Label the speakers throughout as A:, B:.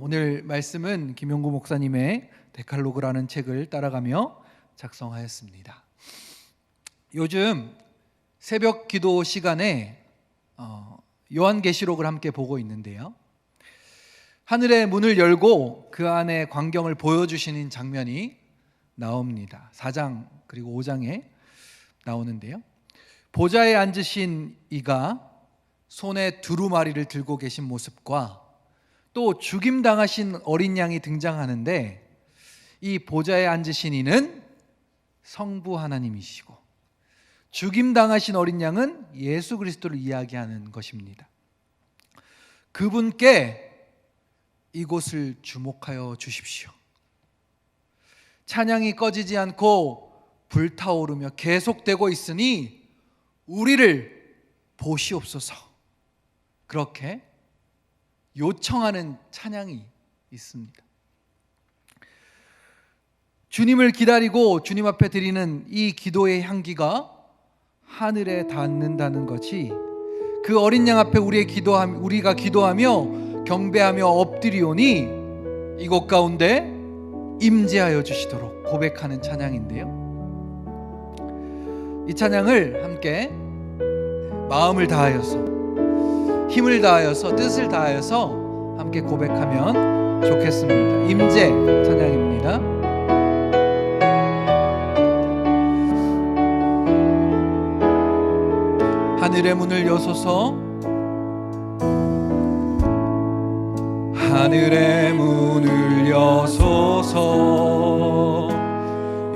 A: 오늘 말씀은 김용구 목사님의 데칼로그라는 책을 따라가며 작성하였습니다. 요즘 새벽 기도 시간에 요한계시록을 함께 보고 있는데요, 하늘의 문을 열고 그 안에 광경을 보여주시는 장면이 나옵니다. 4장 그리고 5장에 나오는데요, 보좌에 앉으신 이가 손에 두루마리를 들고 계신 모습과 또 죽임당하신 어린 양이 등장하는데, 이 보좌에 앉으신 이는 성부 하나님이시고 죽임당하신 어린 양은 예수 그리스도를 이야기하는 것입니다. 그분께 이곳을 주목하여 주십시오. 찬양이 꺼지지 않고 불타오르며 계속되고 있으니 우리를 보시옵소서. 그렇게 요청하는 찬양이 있습니다. 주님을 기다리고 주님 앞에 드리는 이 기도의 향기가 하늘에 닿는다는 것이, 그 어린 양 앞에 우리가 기도하며 경배하며 엎드리오니 이곳 가운데 임재하여 주시도록 고백하는 찬양인데요, 이 찬양을 함께 마음을 다하여서, 힘을 다하여서, 뜻을 다하여서 함께 고백하면 좋겠습니다. 임재 찬양입니다. 하늘의 문을 여소서, 하늘의 문을 여소서,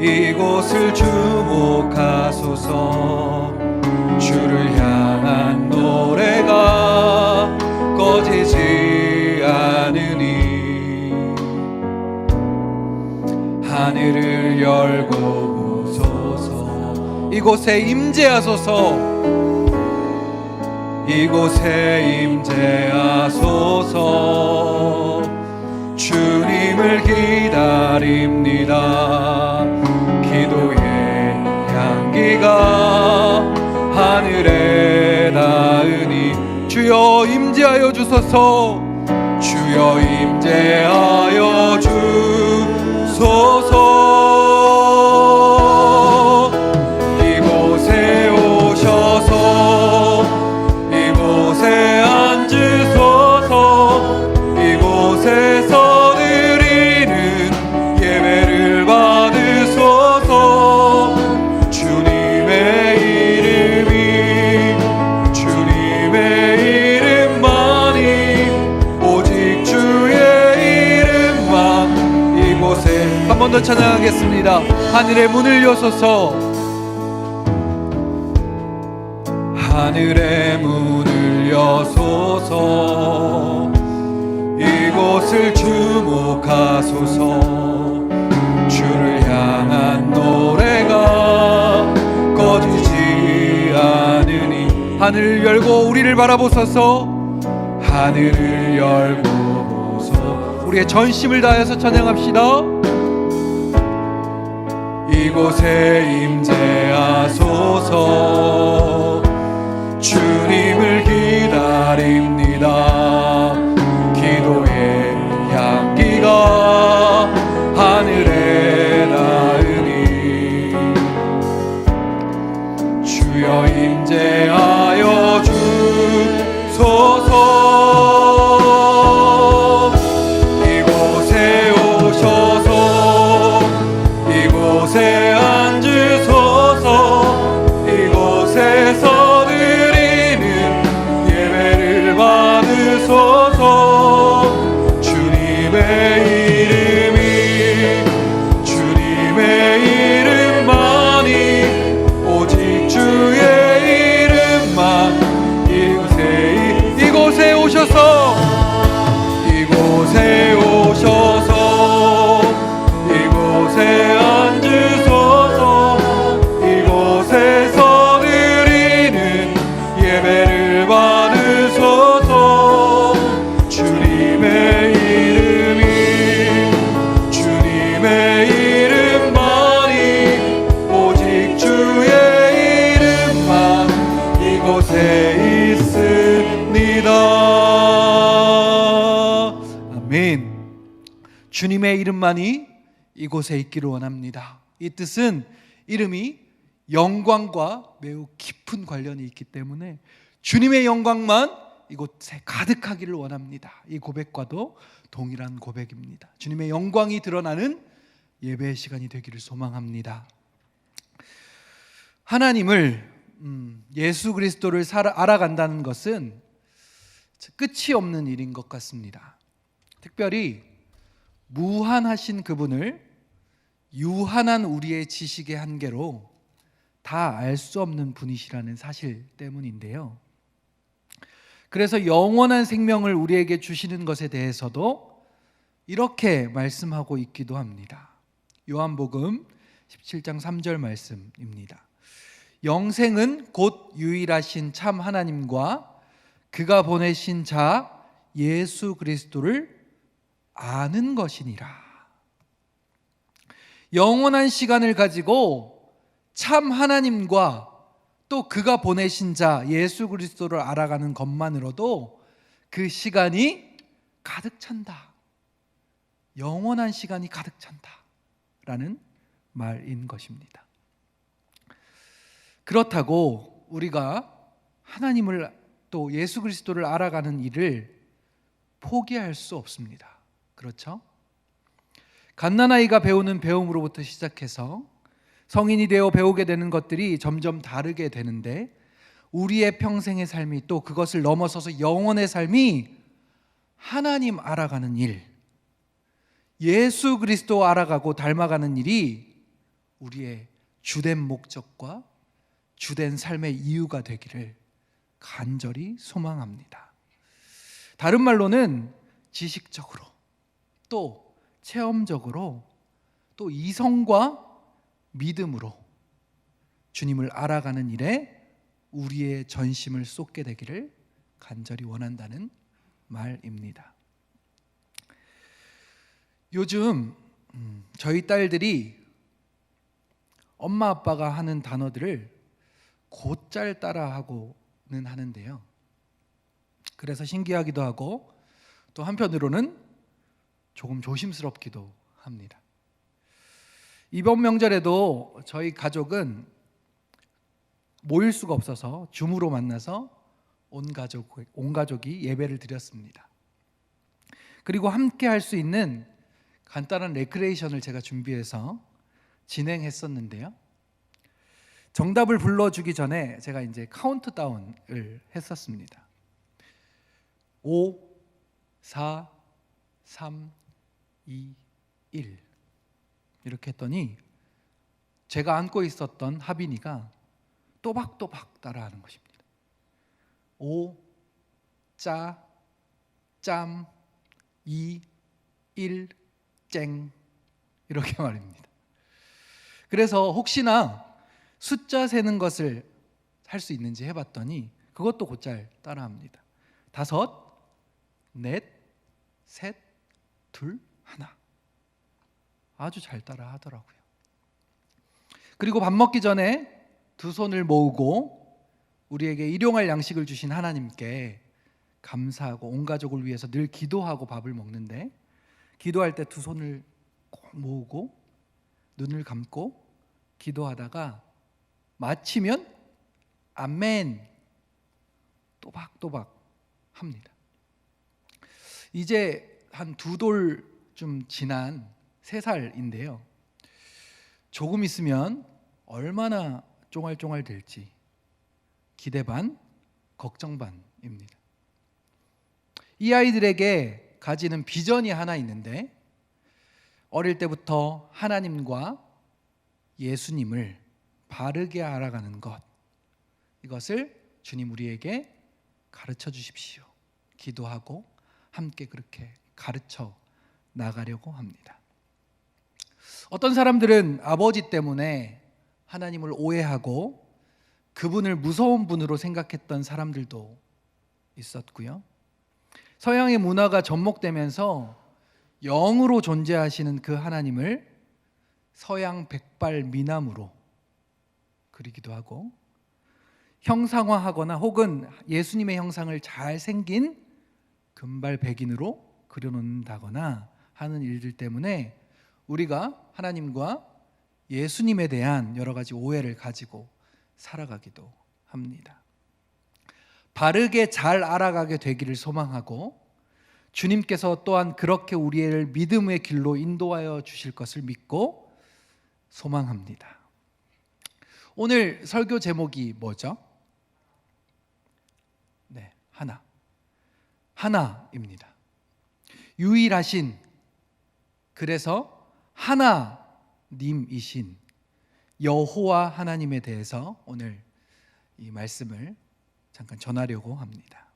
A: 이곳을 주목하소서. 주를 향한 노래가 꺼지지 않으니 하늘을 열고 보소서. 이곳에 임재하소서, 이곳에 임재하소서. 주님을 기다립니다. 기도의 향기가 하늘에 닿으니 주여 임재하여 주소서. 주여 임재하여 주소서. 이곳에 오셔서 이곳에 앉으소서. 이곳에서 드리는 예배를 받으소서. 주님의 이름이, 주님의 이름만이, 오직 주의 이름만 이곳에. 한 번 더 찬양하겠습니다. 하늘의 문을 여소서, 하늘의 문을 여소서. 이곳을 주목하소서. 주를 향한 노래가 꺼지지 않으니 하늘을 열고 우리를 바라보소서. 하늘을 열고 보소서. 우리의 전심을 다해서 찬양합시다. 이곳에 임재하소서. 주님을 기다립니다. 기도의 향기가 하늘에 닿으니 주여 임재하여 주소서. 이곳에 오셔서 이곳에 앉으소서. 이곳에서 드리는 예배를 받으소서. 주님의 이름이, 주님의 이름만이, 오직 주의 이름만 이곳에 오셔서, 이곳에 오셔서 이곳에 앉으소서. 이곳에서 드리는 예배를 받으소서. 주님의 이름이, 주님의 이름만이, 오직 주의 이름만 이곳에 있습니다. 주님의 이름만이 이곳에 있기를 원합니다. 이 뜻은 이름이 영광과 매우 깊은 관련이 있기 때문에 주님의 영광만 이곳에 가득하기를 원합니다. 이 고백과도 동일한 고백입니다. 주님의 영광이 드러나는 예배의 시간이 되기를 소망합니다. 하나님을 예수 그리스도를 알아간다는 것은 끝이 없는 일인 것 같습니다. 특별히 무한하신 그분을 유한한 우리의 지식의 한계로 다 알 수 없는 분이시라는 사실 때문인데요. 그래서 영원한 생명을 우리에게 주시는 것에 대해서도 이렇게 말씀하고 있기도 합니다. 요한복음 17장 3절 말씀입니다. 영생은 곧 유일하신 참 하나님과 그가 보내신 자 예수 그리스도를 아는 것이니라. 영원한 시간을 가지고 참 하나님과 또 그가 보내신 자 예수 그리스도를 알아가는 것만으로도 그 시간이 가득 찬다. 영원한 시간이 가득 찬다 라는 말인 것입니다. 그렇다고 우리가 하나님을 또 예수 그리스도를 알아가는 일을 포기할 수 없습니다. 그렇죠? 갓난아이가 배우는 배움으로부터 시작해서 성인이 되어 배우게 되는 것들이 점점 다르게 되는데 우리의 평생의 삶이 또 그것을 넘어서서 영원의 삶이 하나님 알아가는 일, 예수 그리스도 알아가고 닮아가는 일이 우리의 주된 목적과 주된 삶의 이유가 되기를 간절히 소망합니다. 다른 말로는 지식적으로 또 체험적으로 또 이성과 믿음으로 주님을 알아가는 일에 우리의 전심을 쏟게 되기를 간절히 원한다는 말입니다. 요즘 저희 딸들이 엄마 아빠가 하는 단어들을 곧잘 따라하고는 하는데요. 그래서 신기하기도 하고 또 한편으로는 조금 조심스럽기도 합니다. 이번 명절에도 저희 가족은 모일 수가 없어서 줌으로 만나서 온 가족이 예배를 드렸습니다. 그리고 함께 할 수 있는 간단한 레크레이션을 제가 준비해서 진행했었는데요. 정답을 불러주기 전에 제가 이제 카운트다운을 했었습니다. 5, 4, 3, 2, 1 이렇게 했더니 제가 안고 있었던 하빈이가 또박또박 따라하는 것입니다. 5, 짜, 짬, 2, 1, 쨍 이렇게 말입니다. 그래서 혹시나 숫자 세는 것을 할 수 있는지 해봤더니 그것도 곧잘 따라합니다. 5, 넷, 셋, 둘, 하나. 아주 잘 따라 하더라고요. 그리고 밥 먹기 전에 두 손을 모으고 우리에게 일용할 양식을 주신 하나님께 감사하고 온 가족을 위해서 늘 기도하고 밥을 먹는데 기도할 때 두 손을 꼭 모으고 눈을 감고 기도하다가 마치면 아멘 또박또박 합니다. 이제 한 2돌 지난 3살인데요. 조금 있으면 얼마나 쫑알쫑알 될지 기대 반, 걱정 반입니다. 이 아이들에게 가지는 비전이 하나 있는데 어릴 때부터 하나님과 예수님을 바르게 알아가는 것, 이것을 주님 우리에게 가르쳐 주십시오. 기도하고 함께 그렇게 가르쳐 나가려고 합니다. 어떤 사람들은 아버지 때문에 하나님을 오해하고 그분을 무서운 분으로 생각했던 사람들도 있었고요. 서양의 문화가 접목되면서 영으로 존재하시는 그 하나님을 서양 백발 미남으로 그리기도 하고 형상화하거나 혹은 예수님의 형상을 잘 생긴 금발 백인으로 그려놓는다거나 하는 일들 때문에 우리가 하나님과 예수님에 대한 여러 가지 오해를 가지고 살아가기도 합니다. 바르게 잘 알아가게 되기를 소망하고 주님께서 또한 그렇게 우리를 믿음의 길로 인도하여 주실 것을 믿고 소망합니다. 오늘 설교 제목이 뭐죠? 네, 하나입니다. 유일하신, 그래서 하나님이신 여호와 하나님에 대해서 오늘 이 말씀을 잠깐 전하려고 합니다.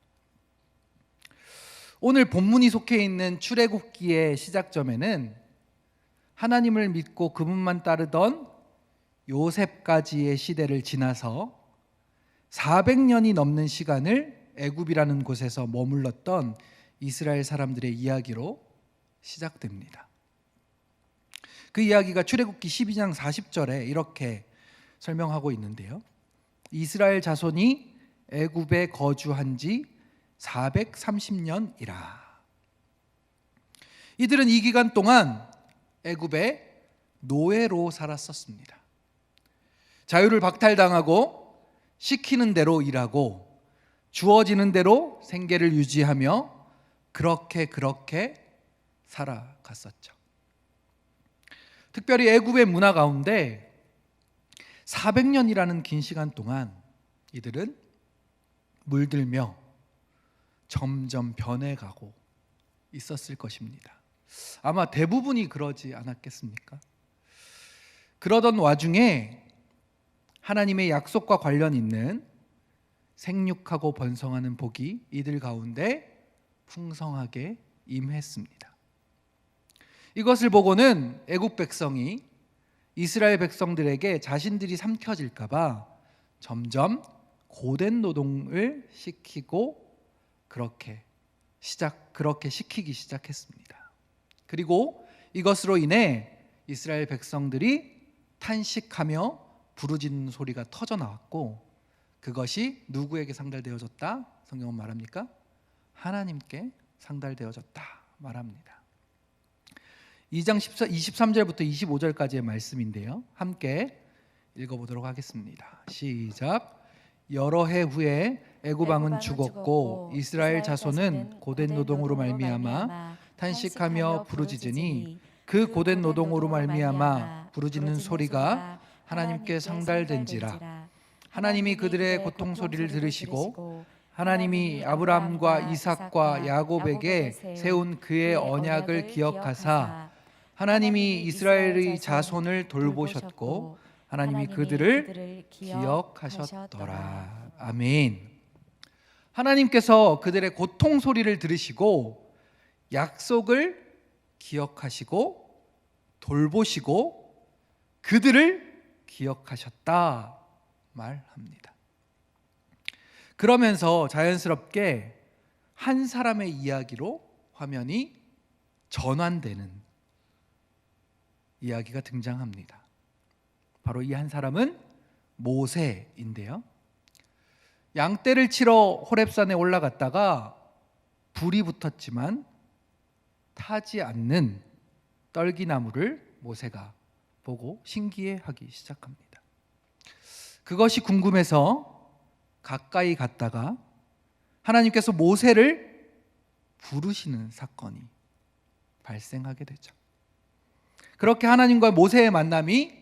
A: 오늘 본문이 속해 있는 출애굽기의 시작점에는 하나님을 믿고 그분만 따르던 요셉까지의 시대를 지나서 400년이 넘는 시간을 애굽이라는 곳에서 머물렀던 이스라엘 사람들의 이야기로 시작됩니다. 그 이야기가 출애굽기 12장 40절에 이렇게 설명하고 있는데요. 이스라엘 자손이 애굽에 거주한 지 430년이라. 이들은 이 기간 동안 애굽의 노예로 살았었습니다. 자유를 박탈당하고 시키는 대로 일하고 주어지는 대로 생계를 유지하며 그렇게 살아갔었죠. 특별히 애굽의 문화 가운데 400년이라는 긴 시간 동안 이들은 물들며 점점 변해가고 있었을 것입니다. 아마 대부분이 그러지 않았겠습니까? 그러던 와중에 하나님의 약속과 관련 있는 생육하고 번성하는 복이 이들 가운데 풍성하게 임했습니다. 이것을 보고는 애굽 백성이 이스라엘 백성들에게 자신들이 삼켜질까 봐 점점 고된 노동을 시키고 그렇게 시키기 시작했습니다. 그리고 이것으로 인해 이스라엘 백성들이 탄식하며 부르짖는 소리가 터져 나왔고, 그것이 누구에게 상달되어졌다? 성경은 말합니까? 하나님께 상달되어졌다 말합니다. 2장 23절부터 25절까지의 말씀인데요, 함께 읽어보도록 하겠습니다. 시작. 여러 해 후에 애굽 왕은 죽었고 이스라엘 자손은 고된 노동으로 말미암아 탄식하며 부르짖으니 그 고된 노동으로 말미암아 부르짖는 소리가 하나님께 상달된지라. 하나님이 그들의 고통 소리를 들으시고 하나님이 아브라함과 이삭과 야곱에게 세운 그의 언약을 기억하사 하나님이 이스라엘의 자손을 돌보셨고 하나님이 그들을 기억하셨더라. 아멘. 하나님께서 그들의 고통 소리를 들으시고 약속을 기억하시고 돌보시고 그들을 기억하셨다 말합니다. 그러면서 자연스럽게 한 사람의 이야기로 화면이 전환되는 이야기가 등장합니다. 바로 이 한 사람은 모세인데요. 양떼를 치러 호렙산에 올라갔다가 불이 붙었지만 타지 않는 떨기나무를 모세가 보고 신기해하기 시작합니다. 그것이 궁금해서 가까이 갔다가 하나님께서 모세를 부르시는 사건이 발생하게 되죠. 그렇게 하나님과 모세의 만남이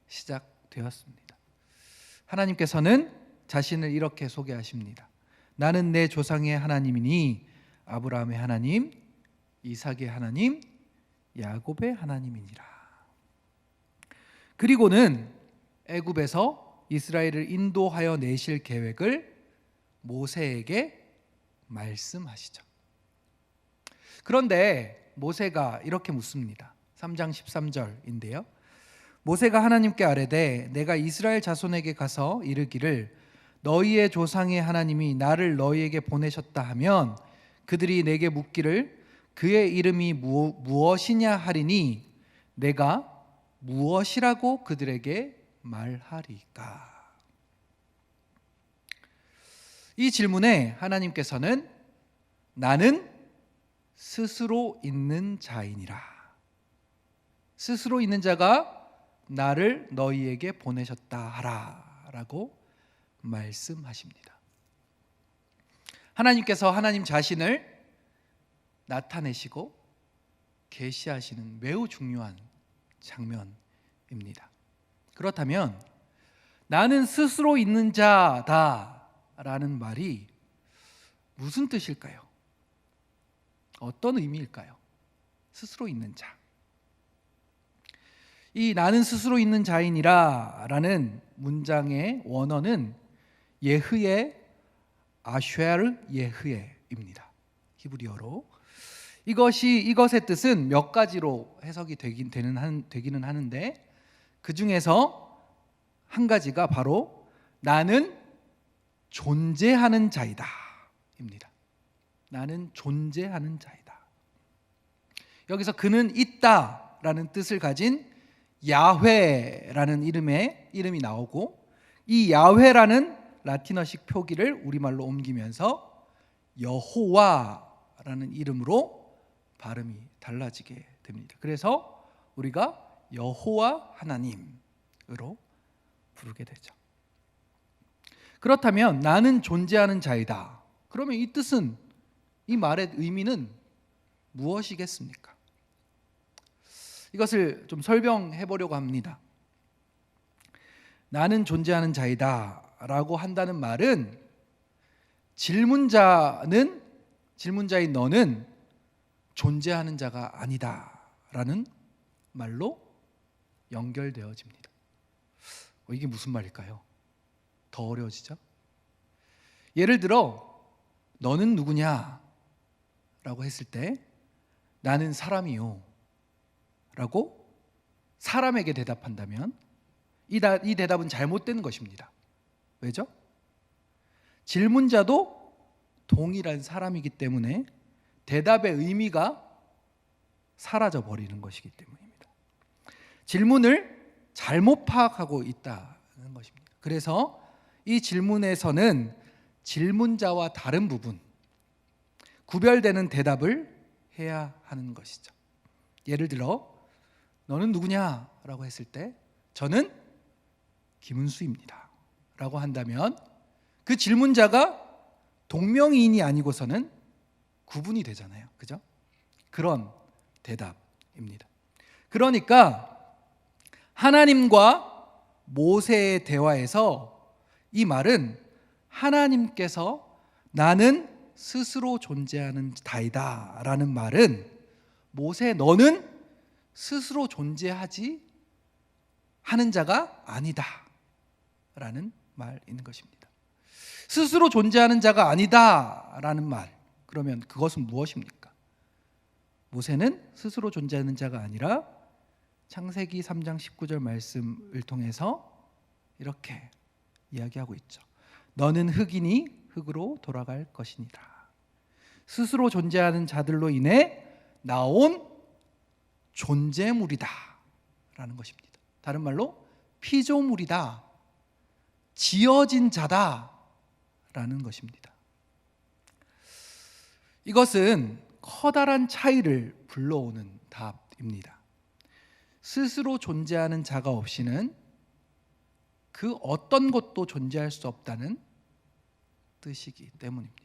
A: 시작되었습니다. 하나님께서는 자신을 이렇게 소개하십니다. 나는 내 조상의 하나님이니 아브라함의 하나님, 이삭의 하나님, 야곱의 하나님이니라. 그리고는 애굽에서 이스라엘을 인도하여 내실 계획을 모세에게 말씀하시죠. 그런데 모세가 이렇게 묻습니다. 3장 13절인데요. 모세가 하나님께 아뢰되 내가 이스라엘 자손에게 가서 이르기를 너희의 조상의 하나님이 나를 너희에게 보내셨다 하면 그들이 내게 묻기를 그의 이름이 무엇이냐 하리니 내가 무엇이라고 그들에게 말하리까? 이 질문에 하나님께서는 나는 스스로 있는 자이니라. 스스로 있는 자가 나를 너희에게 보내셨다 하라 라고 말씀하십니다. 하나님께서 하나님 자신을 나타내시고 계시하시는 매우 중요한 장면입니다. 그렇다면 나는 스스로 있는 자다 라는 말이 무슨 뜻일까요? 어떤 의미일까요? 스스로 있는 자. 이 나는 스스로 있는 자이니라 라는 문장의 원어는 예흐예 아쉐르 예흐예입니다. 히브리어로. 이것의 뜻은 몇 가지로 해석이 되기는 하는데 그 중에서 한 가지가 바로 나는 존재하는 자이다 입니다. 나는 존재하는 자이다. 여기서 그는 있다 라는 뜻을 가진 야훼라는 이름이 나오고, 이 야훼라는 라틴어식 표기를 우리말로 옮기면서 여호와라는 이름으로 발음이 달라지게 됩니다. 그래서 우리가 여호와 하나님으로 부르게 되죠. 그렇다면 나는 존재하는 자이다. 그러면 이 뜻은, 이 말의 의미는 무엇이겠습니까? 이것을 좀 설명해 보려고 합니다. 나는 존재하는 자이다 라고 한다는 말은 질문자인 너는 존재하는 자가 아니다 라는 말로 연결되어집니다. 이게 무슨 말일까요? 더 어려워지죠? 예를 들어 너는 누구냐 라고 했을 때 나는 사람이요 라고 사람에게 대답한다면 이 대답은 잘못된 것입니다. 왜죠? 질문자도 동일한 사람이기 때문에 대답의 의미가 사라져 버리는 것이기 때문입니다. 질문을 잘못 파악하고 있다는 것입니다. 그래서 이 질문에서는 질문자와 다른 부분, 구별되는 대답을 해야 하는 것이죠. 예를 들어 너는 누구냐? 라고 했을 때 저는 김은수입니다 라고 한다면 그 질문자가 동명이인이 아니고서는 구분이 되잖아요. 그죠? 그런 대답입니다. 그러니까 하나님과 모세의 대화에서 이 말은 하나님께서 나는 스스로 존재하는 자이다 라는 말은 모세 너는 스스로 존재하지 하는 자가 아니다 라는 말인 것입니다. 스스로 존재하는 자가 아니다 라는 말, 그러면 그것은 무엇입니까? 모세는 스스로 존재하는 자가 아니라 창세기 3장 19절 말씀을 통해서 이렇게 이야기하고 있죠. 너는 흙이니 흙으로 돌아갈 것이니라. 스스로 존재하는 자들로 인해 나온 존재물이다 라는 것입니다. 다른 말로 피조물이다, 지어진 자다 라는 것입니다. 이것은 커다란 차이를 불러오는 답입니다. 스스로 존재하는 자가 없이는 그 어떤 것도 존재할 수 없다는 뜻이기 때문입니다.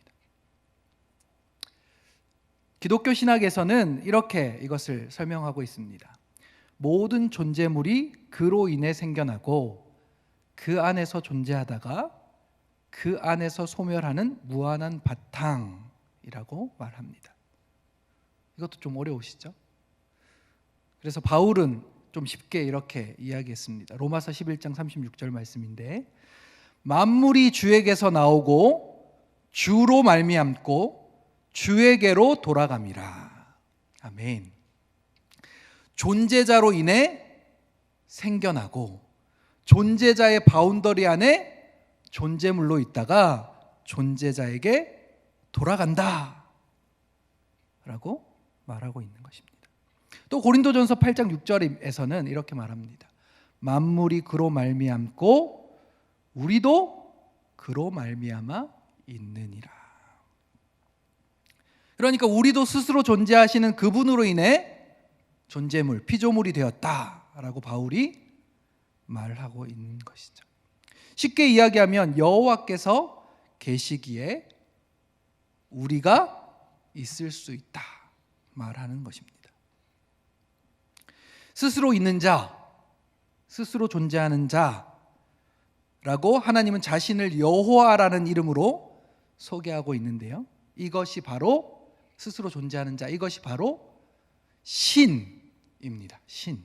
A: 기독교 신학에서는 이렇게 이것을 설명하고 있습니다. 모든 존재물이 그로 인해 생겨나고 그 안에서 존재하다가 그 안에서 소멸하는 무한한 바탕이라고 말합니다. 이것도 좀 어려우시죠? 그래서 바울은 좀 쉽게 이렇게 이야기했습니다. 로마서 11장 36절 말씀인데 만물이 주에게서 나오고 주로 말미암고 주에게로 돌아감이라. 아멘. 존재자로 인해 생겨나고 존재자의 바운더리 안에 존재물로 있다가 존재자에게 돌아간다 라고 말하고 있는 것입니다. 또 고린도전서 8장 6절에서는 이렇게 말합니다. 만물이 그로 말미암고 우리도 그로 말미암아 있느니라. 그러니까 우리도 스스로 존재하시는 그분으로 인해 존재물, 피조물이 되었다라고 바울이 말하고 있는 것이죠. 쉽게 이야기하면 여호와께서 계시기에 우리가 있을 수 있다 말하는 것입니다. 스스로 있는 자, 스스로 존재하는 자라고 하나님은 자신을 여호와라는 이름으로 소개하고 있는데요, 이것이 바로 스스로 존재하는 자, 이것이 바로 신입니다. 신.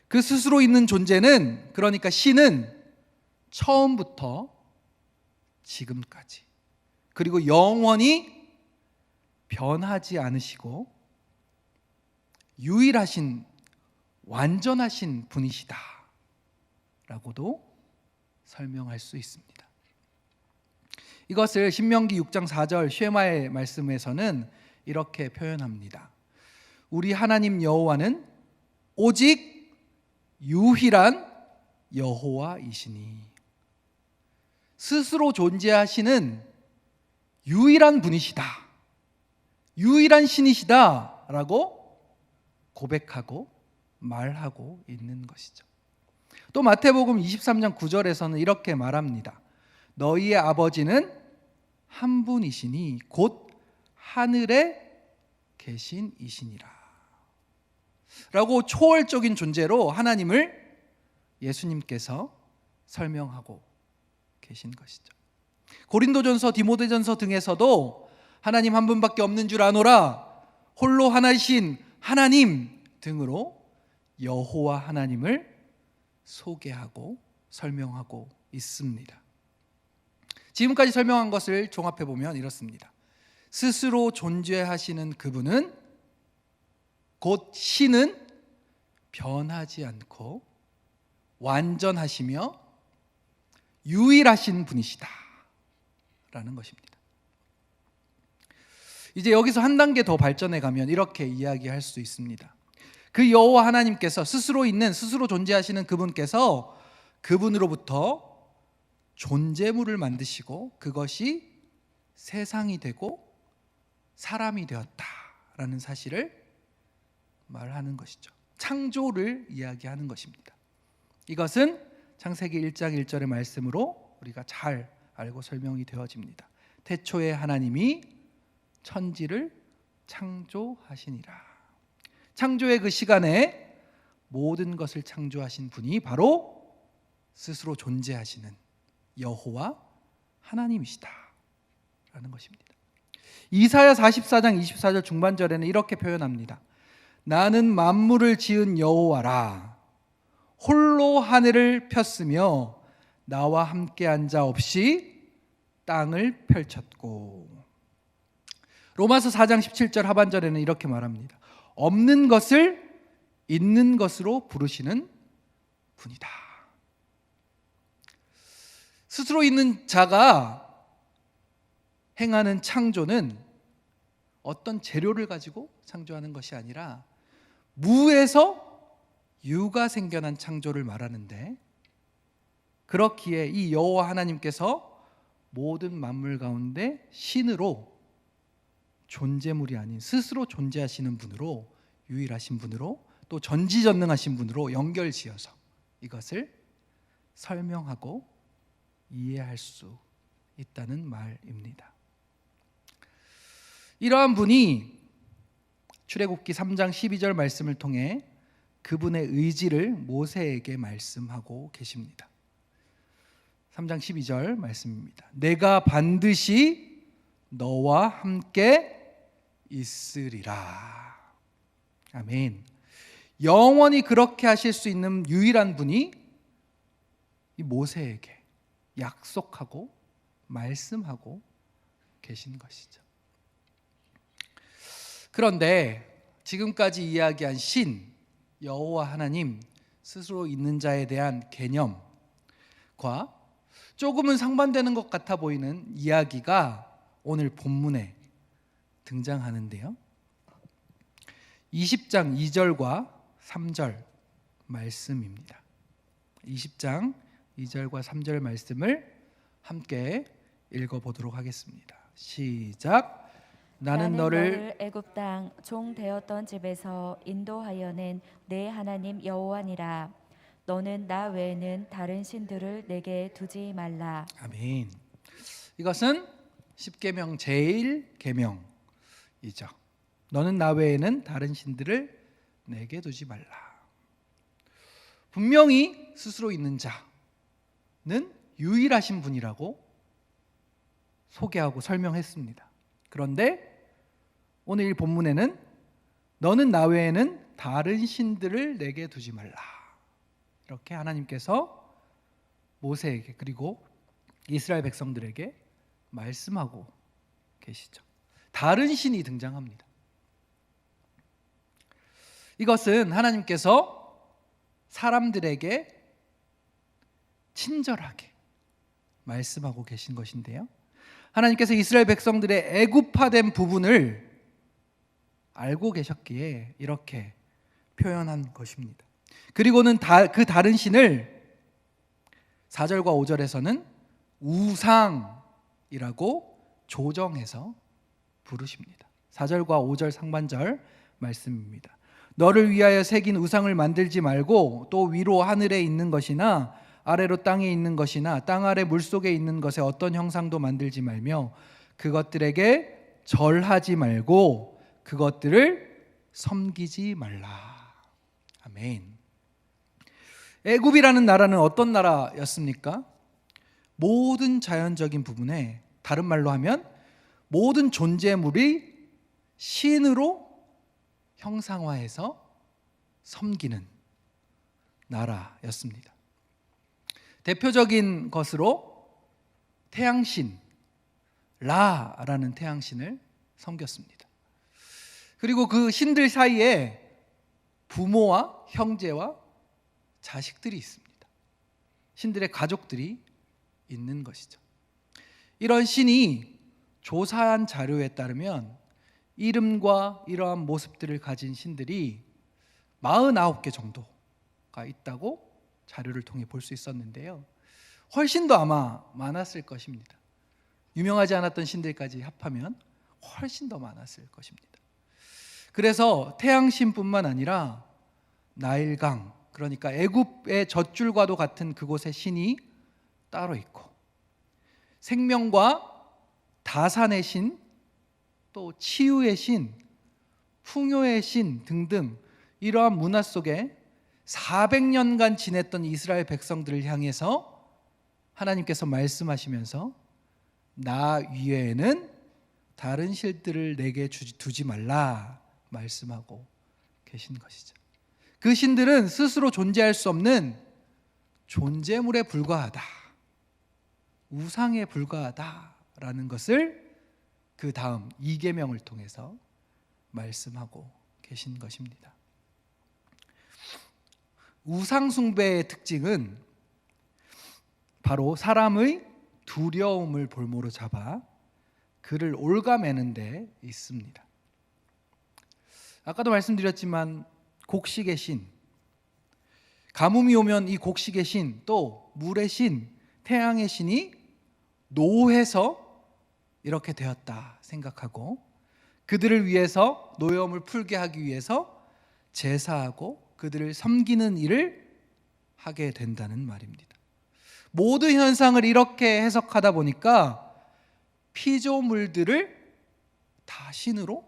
A: 그 스스로 있는 존재는, 그러니까 신은 처음부터 지금까지, 그리고 영원히 변하지 않으시고 유일하신, 완전하신 분이시다 라고도 설명할 수 있습니다. 이것을 신명기 6장 4절 쉐마의 말씀에서는 이렇게 표현합니다. 우리 하나님 여호와는 오직 유일한 여호와이시니. 스스로 존재하시는 유일한 분이시다, 유일한 신이시다 라고 고백하고 말하고 있는 것이죠. 또 마태복음 23장 9절에서는 이렇게 말합니다. 너희의 아버지는 한 분이시니 곧 하늘에 계신 이시니라 라고 초월적인 존재로 하나님을 예수님께서 설명하고 계신 것이죠. 고린도전서, 디모데전서 등에서도 하나님 한 분밖에 없는 줄 아노라, 홀로 하나이신 하나님 등으로 여호와 하나님을 소개하고 설명하고 있습니다. 지금까지 설명한 것을 종합해 보면 이렇습니다. 스스로 존재하시는 그분은, 곧 신은 변하지 않고 완전하시며 유일하신 분이시다 라는 것입니다. 이제 여기서 한 단계 더 발전해 가면 이렇게 이야기할 수 있습니다. 그 여호와 하나님께서 스스로 있는, 스스로 존재하시는 그분께서 그분으로부터 존재물을 만드시고 그것이 세상이 되고 사람이 되었다라는 사실을 말하는 것이죠. 창조를 이야기하는 것입니다. 이것은 창세기 1장 1절의 말씀으로 우리가 잘 알고 설명이 되어집니다. 태초에 하나님이 천지를 창조하시니라. 창조의 그 시간에 모든 것을 창조하신 분이 바로 스스로 존재하시는 여호와 하나님이시다 라는 것입니다. 이사야 44장 24절 중반절에는 이렇게 표현합니다. 나는 만물을 지은 여호와라. 홀로 하늘을 폈으며 나와 함께한 자 없이 땅을 펼쳤고. 로마서 4장 17절 하반절에는 이렇게 말합니다. 없는 것을 있는 것으로 부르시는 분이다. 스스로 있는 자가 행하는 창조는 어떤 재료를 가지고 창조하는 것이 아니라 무에서 유가 생겨난 창조를 말하는데, 그렇기에 이 여호와 하나님께서 모든 만물 가운데 신으로, 존재물이 아닌 스스로 존재하시는 분으로, 유일하신 분으로, 또 전지전능하신 분으로 연결지어서 이것을 설명하고 이해할 수 있다는 말입니다. 이러한 분이 출애굽기 3장 12절 말씀을 통해 그분의 의지를 모세에게 말씀하고 계십니다. 3장 12절 말씀입니다. 내가 반드시 너와 함께 있으리라. 아멘. 영원히 그렇게 하실 수 있는 유일한 분이 이 모세에게 약속하고 말씀하고 계신 것이죠. 그런데 지금까지 이야기한 신, 여호와 하나님, 스스로 있는 자에 대한 개념과 조금은 상반되는 것 같아 보이는 이야기가 오늘 본문에 등장하는데요, 20장 2절과 3절 말씀입니다. 20장 2절과 3절 말씀을 함께 읽어보도록 하겠습니다. 시작. 나는 너를
B: 애굽 땅 종 되었던 집에서 인도하여낸 내 하나님 여호와니라. 너는 나 외에는 다른 신들을 내게 두지 말라.
A: 아멘. 이것은 십계명 제1계명이죠. 너는 나 외에는 다른 신들을 내게 두지 말라. 분명히 스스로 있는 자는 유일하신 분이라고 소개하고 설명했습니다. 그런데 오늘 이 본문에는 너는 나 외에는 다른 신들을 내게 두지 말라. 이렇게 하나님께서 모세에게 그리고 이스라엘 백성들에게 말씀하고 계시죠. 다른 신이 등장합니다. 이것은 하나님께서 사람들에게 친절하게 말씀하고 계신 것인데요. 하나님께서 이스라엘 백성들의 애굽화된 부분을 알고 계셨기에 이렇게 표현한 것입니다. 그리고는 그 다른 신을 4절과 5절에서는 우상이라고 조정해서 부르십니다. 4절과 5절 상반절 말씀입니다. 너를 위하여 새긴 우상을 만들지 말고 또 위로 하늘에 있는 것이나 아래로 땅에 있는 것이나 땅 아래 물속에 있는 것에 어떤 형상도 만들지 말며 그것들에게 절하지 말고 그것들을 섬기지 말라. 아멘. 애굽이라는 나라는 어떤 나라였습니까? 모든 자연적인 부분에, 다른 말로 하면 모든 존재물이 신으로 형상화해서 섬기는 나라였습니다. 대표적인 것으로 태양신, 라라는 태양신을 섬겼습니다. 그리고 그 신들 사이에 부모와 형제와 자식들이 있습니다. 신들의 가족들이 있는 것이죠. 이런 신이 조사한 자료에 따르면 이름과 이러한 모습들을 가진 신들이 49개 정도가 있다고 자료를 통해 볼 수 있었는데요. 훨씬 더 아마 많았을 것입니다. 유명하지 않았던 신들까지 합하면 훨씬 더 많았을 것입니다. 그래서 태양신뿐만 아니라 나일강, 그러니까 애굽의 젖줄과도 같은 그곳의 신이 따로 있고, 생명과 다산의 신, 또 치유의 신, 풍요의 신 등등 이러한 문화 속에 400년간 지냈던 이스라엘 백성들을 향해서 하나님께서 말씀하시면서 나 위에는 다른 신들을 내게 두지 말라 말씀하고 계신 것이죠. 그 신들은 스스로 존재할 수 없는 존재물에 불과하다, 우상에 불과하다라는 것을 그 다음 2계명을 통해서 말씀하고 계신 것입니다. 우상 숭배의 특징은 바로 사람의 두려움을 볼모로 잡아 그를 옭아매는 데 있습니다. 아까도 말씀드렸지만 곡식의 신, 가뭄이 오면 이 곡식의 신, 또 물의 신, 태양의 신이 노해서 이렇게 되었다 생각하고 그들을 위해서 노여움을 풀게 하기 위해서 제사하고 그들을 섬기는 일을 하게 된다는 말입니다. 모든 현상을 이렇게 해석하다 보니까 피조물들을 다 신으로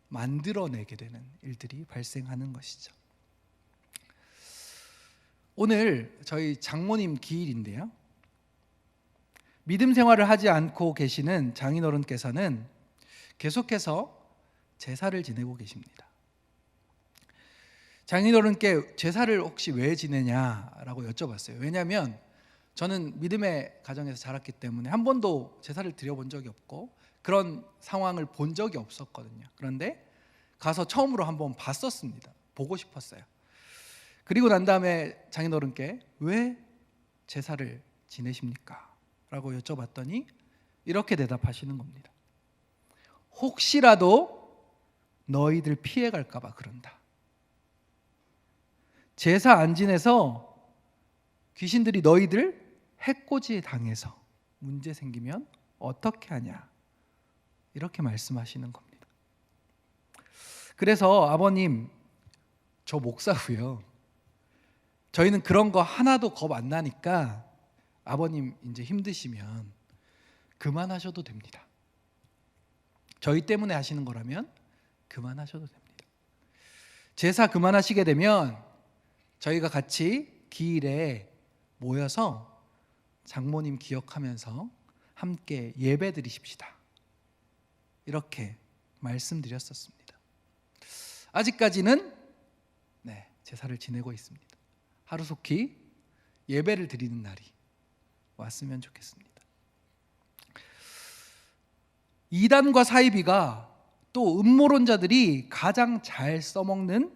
A: 만들어내게 되는 일들이 발생하는 것이죠. 오늘 저희 장모님 기일인데요. 믿음 생활을 하지 않고 계시는 장인어른께서는 계속해서 제사를 지내고 계십니다. 장인어른께 제사를 혹시 왜 지내냐라고 여쭤봤어요. 왜냐하면 저는 믿음의 가정에서 자랐기 때문에 한 번도 제사를 드려본 적이 없고 그런 상황을 본 적이 없었거든요. 그런데 가서 처음으로 한번 봤었습니다. 보고 싶었어요. 그리고 난 다음에 장인어른께 왜 제사를 지내십니까? 라고 여쭤봤더니 이렇게 대답하시는 겁니다. 혹시라도 너희들 피해갈까 봐 그런다. 제사 안 지내서 귀신들이 너희들 해코지 당해서 문제 생기면 어떻게 하냐 이렇게 말씀하시는 겁니다. 그래서 아버님, 저 목사고요. 저희는 그런 거 하나도 겁 안 나니까 아버님 이제 힘드시면 그만하셔도 됩니다. 저희 때문에 하시는 거라면 그만하셔도 됩니다. 제사 그만하시게 되면 저희가 같이 기일에 모여서 장모님 기억하면서 함께 예배 드리십시다. 이렇게 말씀드렸었습니다. 아직까지는 제사를 지내고 있습니다. 하루속히 예배를 드리는 날이 왔으면 좋겠습니다. 이단과 사이비가 또 음모론자들이 가장 잘 써먹는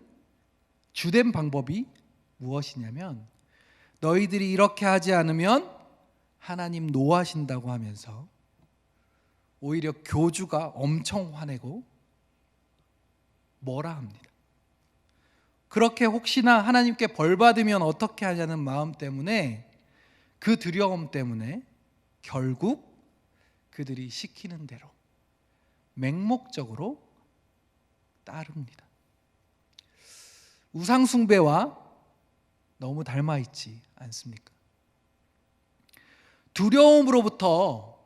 A: 주된 방법이 무엇이냐면, 너희들이 이렇게 하지 않으면 하나님 노하신다고 하면서 오히려 교주가 엄청 화내고 뭐라 합니다. 그렇게 혹시나 하나님께 벌 받으면 어떻게 하냐는 마음 때문에, 그 두려움 때문에 결국 그들이 시키는 대로 맹목적으로 따릅니다. 우상 숭배와 너무 닮아 있지 않습니까? 두려움으로부터,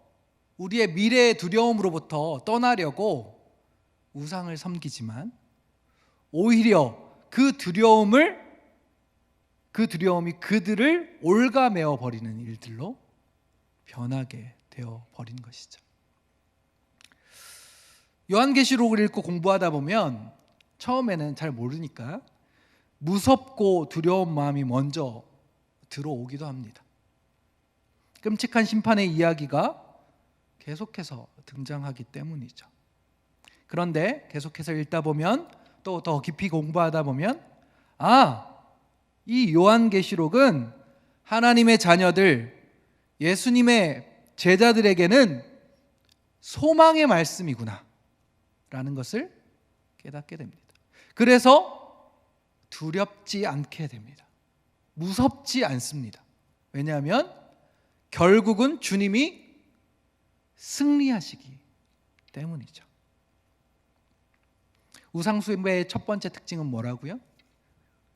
A: 우리의 미래의 두려움으로부터 떠나려고 우상을 섬기지만 오히려 그 두려움이 그들을 올가매어 버리는 일들로 변하게 되어 버린 것이죠. 요한계시록을 읽고 공부하다 보면 처음에는 잘 모르니까 무섭고 두려운 마음이 먼저 들어오기도 합니다. 끔찍한 심판의 이야기가 계속해서 등장하기 때문이죠. 그런데 계속해서 읽다 보면, 또 더 깊이 공부하다 보면, 이 요한계시록은 하나님의 자녀들, 예수님의 제자들에게는 소망의 말씀이구나 라는 것을 깨닫게 됩니다. 그래서 두렵지 않게 됩니다. 무섭지 않습니다. 왜냐하면 결국은 주님이 승리하시기 때문이죠. 우상숭배의 첫 번째 특징은 뭐라고요?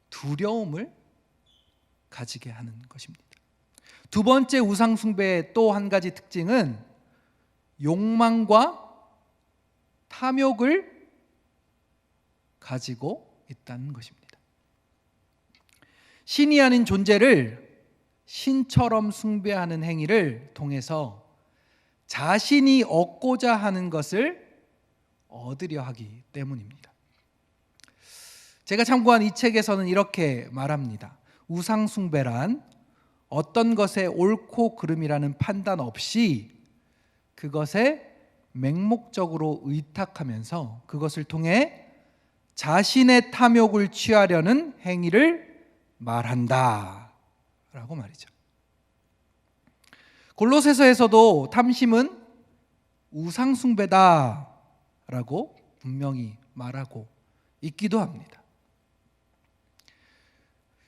A: 두려움을 가지게 하는 것입니다. 두 번째 우상숭배의 또 한 가지 특징은 욕망과 탐욕을 가지고 있다는 것입니다. 신이 아닌 존재를 신처럼 숭배하는 행위를 통해서 자신이 얻고자 하는 것을 얻으려 하기 때문입니다. 제가 참고한 이 책에서는 이렇게 말합니다. 우상숭배란 어떤 것의 옳고 그름이라는 판단 없이 그것에 맹목적으로 의탁하면서 그것을 통해 자신의 탐욕을 취하려는 행위를 말한다 라고 말이죠. 골로새서에서도 탐심은 우상숭배다 라고 분명히 말하고 있기도 합니다.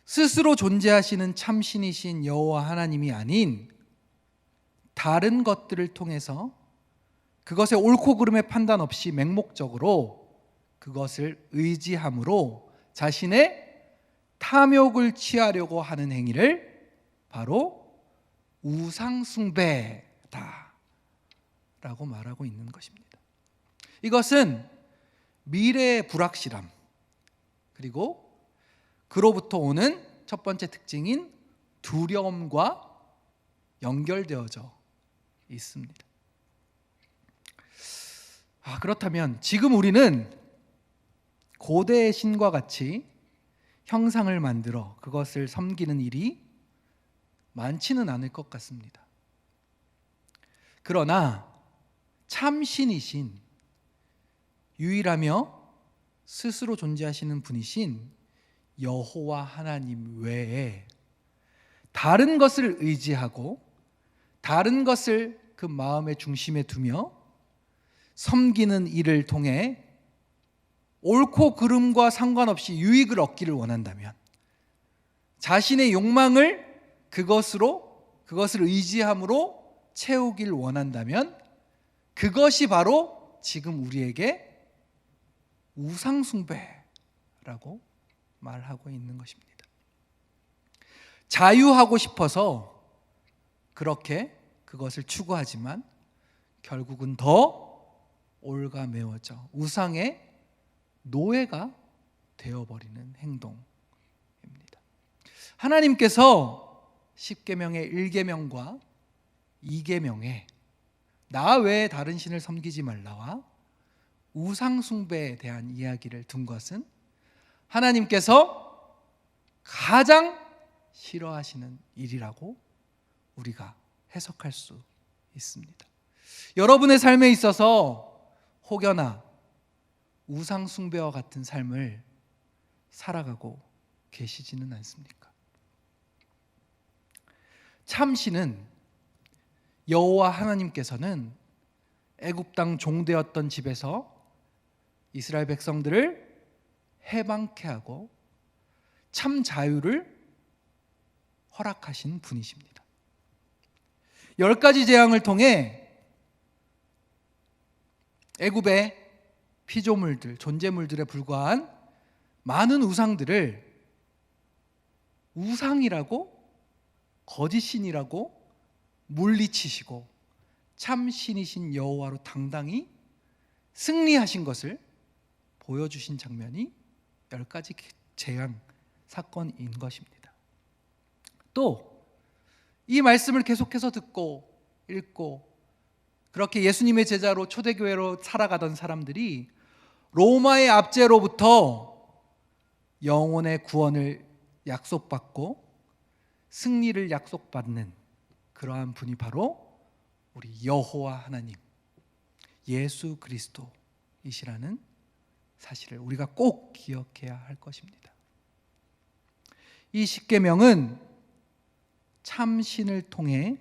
A: 스스로 존재하시는 참신이신 여호와 하나님이 아닌 다른 것들을 통해서 그것의 옳고 그름의 판단 없이 맹목적으로 그것을 의지함으로 자신의 탐욕을 취하려고 하는 행위를 바로 우상숭배다 라고 말하고 있는 것입니다. 이것은 미래의 불확실함, 그리고 그로부터 오는 첫 번째 특징인 두려움과 연결되어져 있습니다. 그렇다면 지금 우리는 고대의 신과 같이 형상을 만들어 그것을 섬기는 일이 많지는 않을 것 같습니다. 그러나 참신이신, 유일하며 스스로 존재하시는 분이신 여호와 하나님 외에 다른 것을 의지하고 다른 것을 그 마음의 중심에 두며 섬기는 일을 통해 옳고 그름과 상관없이 유익을 얻기를 원한다면, 자신의 욕망을 그것을 의지함으로 채우길 원한다면, 그것이 바로 지금 우리에게 우상숭배라고 말하고 있는 것입니다. 자유하고 싶어서 그렇게 그것을 추구하지만 결국은 더 올가매어져 우상의 노예가 되어버리는 행동입니다. 하나님께서 10계명의 1계명과 2계명에 나 외에 다른 신을 섬기지 말라와 우상숭배에 대한 이야기를 둔 것은 하나님께서 가장 싫어하시는 일이라고 우리가 해석할 수 있습니다. 여러분의 삶에 있어서 혹여나 우상숭배와 같은 삶을 살아가고 계시지는 않습니까? 참신은 여호와 하나님께서는 애굽 땅 종되었던 집에서 이스라엘 백성들을 해방케 하고 참 자유를 허락하신 분이십니다. 10가지 재앙을 통해 애굽의 피조물들, 존재물들에 불과한 많은 우상들을 우상이라고 거짓신이라고 물리치시고 참 신이신 여호와로 당당히 승리하신 것을 보여주신 장면이 10가지 재앙 사건인 것입니다. 또 이 말씀을 계속해서 듣고 읽고 그렇게 예수님의 제자로 초대교회로 살아가던 사람들이 로마의 압제로부터 영혼의 구원을 약속받고 승리를 약속받는 그러한 분이 바로 우리 여호와 하나님 예수 그리스도이시라는 사실을 우리가 꼭 기억해야 할 것입니다. 이 십계명은 참 신을 통해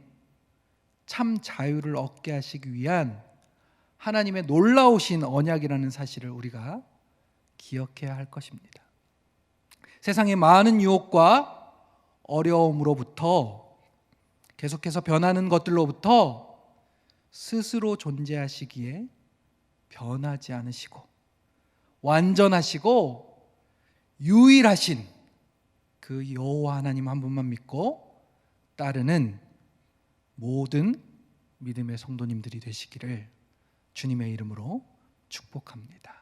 A: 참 자유를 얻게 하시기 위한 하나님의 놀라우신 언약이라는 사실을 우리가 기억해야 할 것입니다. 세상의 많은 유혹과 어려움으로부터 계속해서 변하는 것들로부터 스스로 존재하시기에 변하지 않으시고 완전하시고 유일하신 그 여호와 하나님 한 분만 믿고 따르는 모든 믿음의 성도님들이 되시기를 주님의 이름으로 축복합니다.